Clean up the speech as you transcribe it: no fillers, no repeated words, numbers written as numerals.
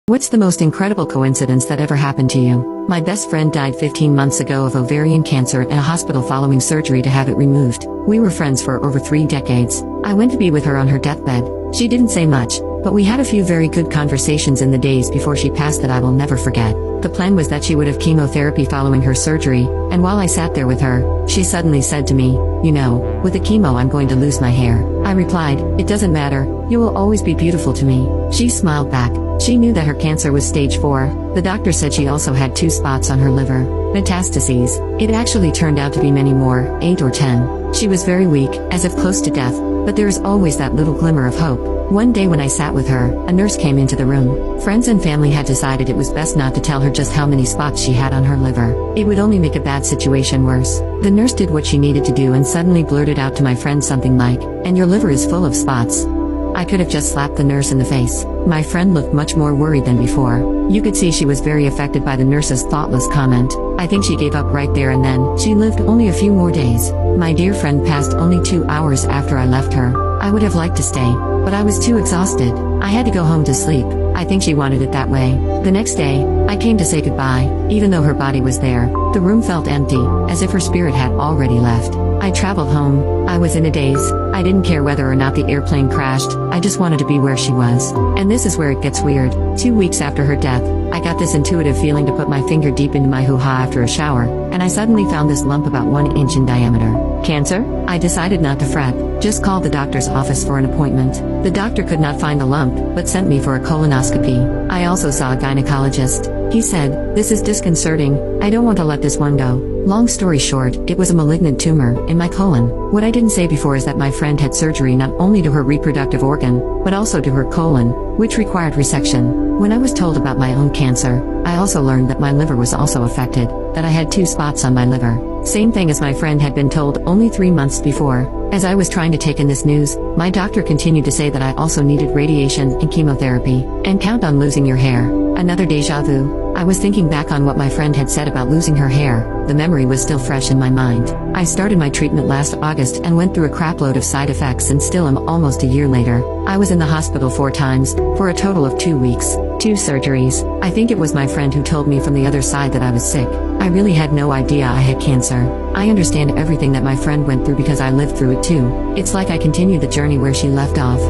What's the most incredible coincidence that ever happened to you? My best friend died 15 months ago of ovarian cancer in a hospital following surgery to have it removed. We were friends for over 3 decades. I went to be with her on her deathbed. She didn't say much, but we had a few very good conversations in the days before she passed that I will never forget. The plan was that she would have chemotherapy following her surgery, and while I sat there with her, she suddenly said to me, "You know, with the chemo I'm going to lose my hair." I replied, "It doesn't matter, you will always be beautiful to me." She smiled back. She knew that her cancer was stage 4. The doctor said she also had 2 spots on her liver. Metastases. It actually turned out to be many more, 8 or 10. She was very weak, as if close to death, but there is always that little glimmer of hope. One day when I sat with her, a nurse came into the room. Friends and family had decided it was best not to tell her just how many spots she had on her liver. It would only make a bad situation worse. The nurse did what she needed to do and suddenly blurted out to my friend something like, "And your liver is full of spots." I could have just slapped the nurse in the face. My friend looked much more worried than before. You could see she was very affected by the nurse's thoughtless comment. I think she gave up right there and then. She lived only a few more days. My dear friend passed only 2 hours after I left her. I would have liked to stay, but I was too exhausted. I had to go home to sleep. I think she wanted it that way. The next day, I came to say goodbye. Even though her body was there, the room felt empty, as if her spirit had already left. I traveled home. I was in a daze. I didn't care whether or not the airplane crashed. I just wanted to be where she was. And this is where it gets weird. 2 weeks after her death, I got this intuitive feeling to put my finger deep into my hoo-ha after a shower, and I suddenly found this lump about 1 inch in diameter. Cancer? I decided not to fret. Just called the doctor's office for an appointment. The doctor could not find the lump, but sent me for a colonoscopy. I also saw a gynecologist. He said, "This is disconcerting. I don't want to let this one go." Long story short, it was a malignant tumor in my colon. What I didn't say before is that my friend had surgery not only to her reproductive organ, but also to her colon, which required resection. When I was told about my own cancer, I also learned that my liver was also affected, that I had 2 spots on my liver. Same thing as my friend had been told only 3 months before. As I was trying to take in this news, my doctor continued to say that I also needed radiation and chemotherapy, and count on losing your hair. Another deja vu. I was thinking back on what my friend had said about losing her hair. The memory was still fresh in my mind. I started my treatment last August and went through a crapload of side effects and still am almost a year later. I was in the hospital 4 times, for a total of 2 weeks. 2 surgeries. I think it was my friend who told me from the other side that I was sick. I really had no idea I had cancer. I understand everything that my friend went through because I lived through it too. It's like I continued the journey where she left off.